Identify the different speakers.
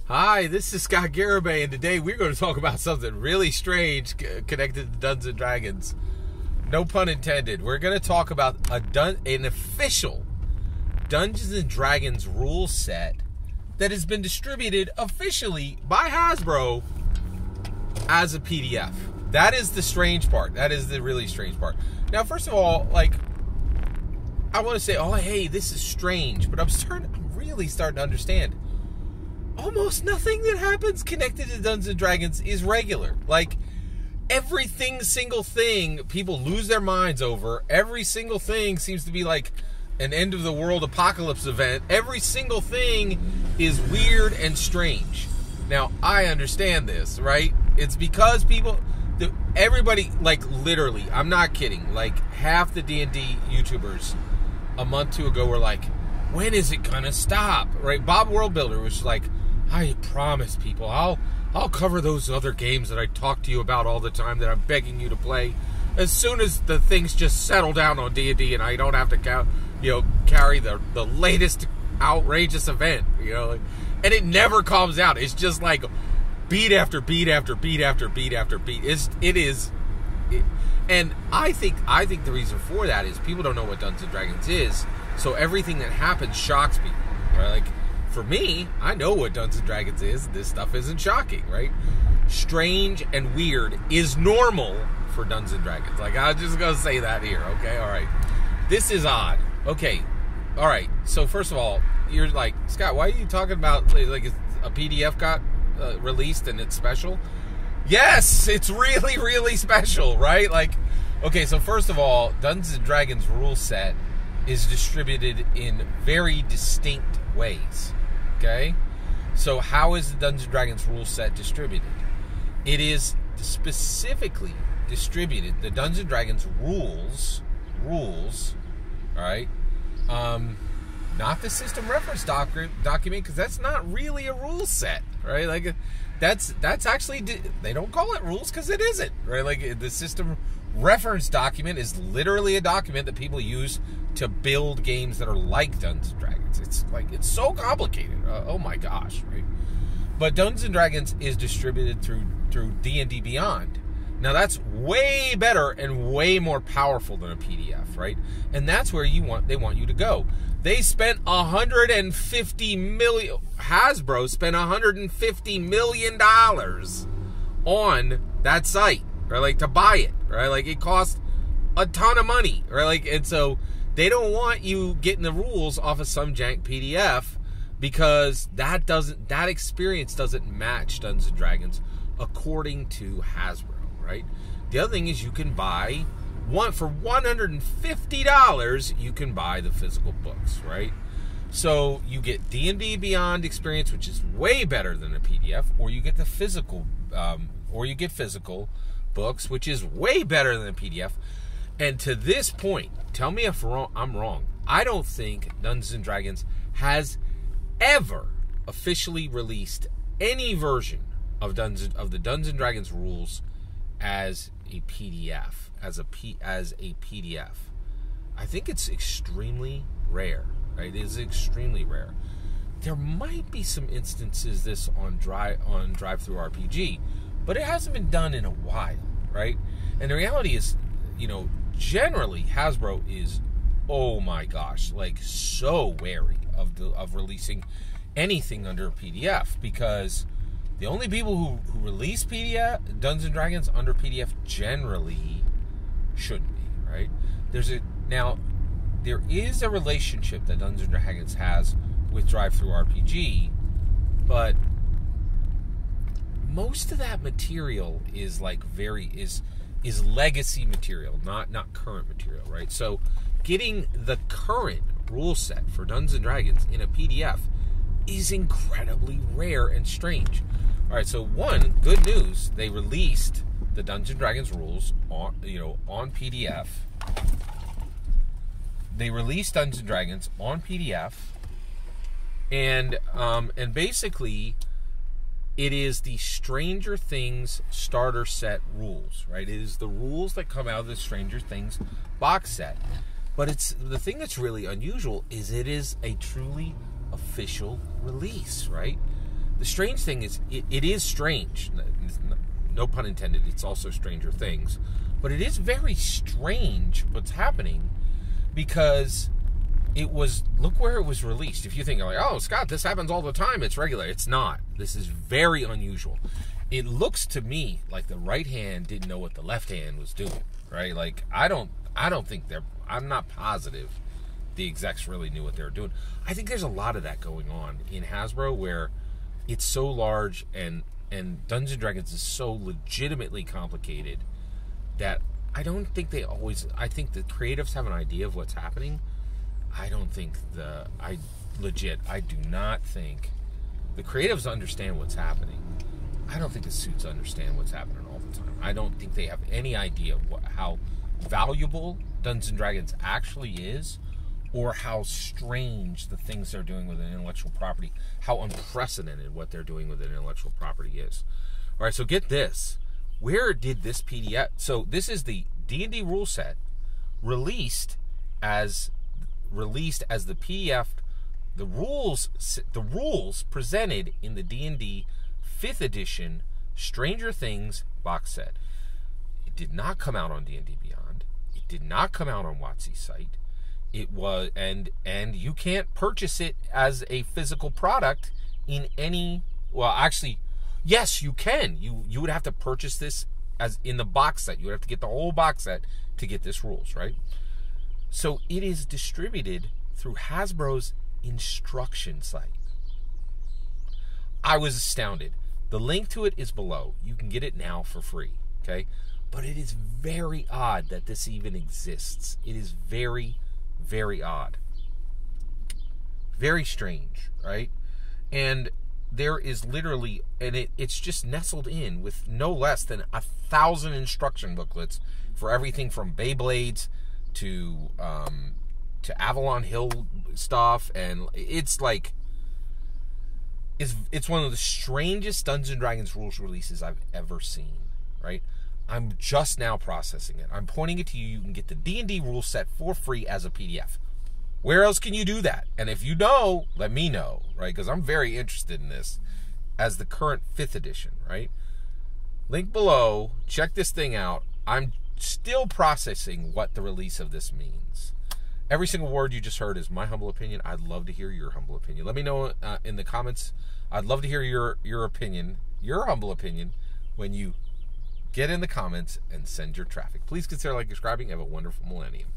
Speaker 1: Hi, this is Scott Garibay, and today we're going to talk about something really strange connected to Dungeons & Dragons. No pun intended. We're going to talk about an official Dungeons & Dragons rule set that has been distributed officially by Hasbro as a PDF. That is the strange part. That is the really strange part. Now, first of all, I want to say, oh, hey, this is strange, but I'm really starting to understand. Almost nothing that happens connected to Dungeons & Dragons is regular. Every single thing people lose their minds over. Every single thing seems to be like an end of the world apocalypse event. Every single thing is weird and strange. Now, I understand this, right? It's because everybody, literally, I'm not kidding, half the D&D YouTubers a month or two ago were like, when is it gonna stop, right? Bob Worldbuilder was like, I promise people, I'll cover those other games that I talk to you about all the time that I'm begging you to play as soon as the things just settle down on D&D and I don't have to carry the latest outrageous event, and it never calms down. It's just like beat after beat after beat after beat after beat. And I think the reason for that is people don't know what Dungeons & Dragons is, so everything that happens shocks people, right? For me, I know what Dungeons & Dragons is. This stuff isn't shocking, right? Strange and weird is normal for Dungeons & Dragons. I'm just going to say that here, okay? All right. This is odd. Okay. All right. So, first of all, you're like, Scott, why are you talking about, a PDF got released and it's special? Yes, it's really, really special, right? Okay, so first of all, Dungeons & Dragons rule set is distributed in very distinct ways. Okay? So how is the Dungeons & Dragons rule set distributed? It is specifically distributed, the Dungeons & Dragons rules, all right? Not the system reference document, because that's not really a rule set, right? That's actually, they don't call it rules because it isn't, right? The system reference document is literally a document that people use to build games that are like Dungeons & Dragons. It's so complicated. Oh my gosh, right? But Dungeons & Dragons is distributed through D&D Beyond. Now that's way better and way more powerful than a PDF, right? And that's where they want you to go. They spent $150 million. Hasbro spent $150 million on that site, right? To buy it, right? It cost a ton of money, right? And so they don't want you getting the rules off of some jank PDF because that experience doesn't match Dungeons & Dragons according to Hasbro, right? The other thing is you can buy for $150, you can buy the physical books, right? So you get D&D Beyond experience, which is way better than a PDF, or you get the physical, physical books, which is way better than a PDF. And to this point, tell me if I'm wrong. I don't think Dungeons & Dragons has ever officially released any version of the Dungeons & Dragons rules as a PDF, as a PDF. I think it's extremely rare, right? It is extremely rare. There might be some instances this on Drive-Thru RPG, but it hasn't been done in a while, right? And the reality is, generally Hasbro is, oh my gosh, so wary of releasing anything under a PDF, because the only people who release PDF Dungeons & Dragons under PDF generally shouldn't be, right? There is a relationship that Dungeons & Dragons has with Drive-Thru RPG, but most of that material is is legacy material, not current material, right? So getting the current rule set for Dungeons & Dragons in a PDF is incredibly rare and strange. All right, so one, good news, they released the Dungeons & Dragons rules on PDF. They released Dungeons & Dragons on PDF, and basically it is the Stranger Things starter set rules, right? It is the rules that come out of the Stranger Things box set. But the thing that's really unusual is it is a truly official release, right? The strange thing is, it is strange. No pun intended. It's also Stranger Things. But it is very strange what's happening, because it was, look where it was released. If you think, like, oh, Scott, this happens all the time, it's regular. It's not. This is very unusual. It looks to me like the right hand didn't know what the left hand was doing, right? Like, I don't think I'm not positive the execs really knew what they were doing. I think there's a lot of that going on in Hasbro, where it's so large and Dungeons & Dragons is so legitimately complicated that I don't think they always, I think the creatives have an idea of what's happening. I don't think I do not think the creatives understand what's happening. I don't think the suits understand what's happening all the time. I don't think they have any idea how valuable Dungeons & Dragons actually is, or how strange the things they're doing with an intellectual property, how unprecedented what they're doing with an intellectual property is. All right, so get this. Where did this PDF... So this is the D&D rule set released as the PDF, the rules presented in the D&D 5th edition Stranger Things box set. It did not come out on D&D Beyond. It did not come out on WotC's site. It was, and you can't purchase it as a physical product in any, well, actually, yes, you can. You would have to purchase this as in the box set. You would have to get the whole box set to get this rules, right? So it is distributed through Hasbro's instruction site. I was astounded. The link to it is below. You can get it now for free, okay? But it is very odd that this even exists. It is very, very odd. Very strange, right? And there is literally, and it's just nestled in with no less than 1,000 instruction booklets for everything from Beyblades to Avalon Hill stuff, and it's like, it's one of the strangest Dungeons & Dragons rules releases I've ever seen, right? I'm just now processing it. I'm pointing it to you. You can get the D&D rule set for free as a PDF. Where else can you do that? And if you know, let me know, right? Because I'm very interested in this as the current 5th edition, right? Link below. Check this thing out. I'm still processing what the release of this means. Every single word you just heard is my humble opinion. I'd love to hear your humble opinion. Let me know in the comments. I'd love to hear your opinion, your humble opinion, when you get in the comments and send your traffic. Please consider liking, subscribing. Have a wonderful millennium.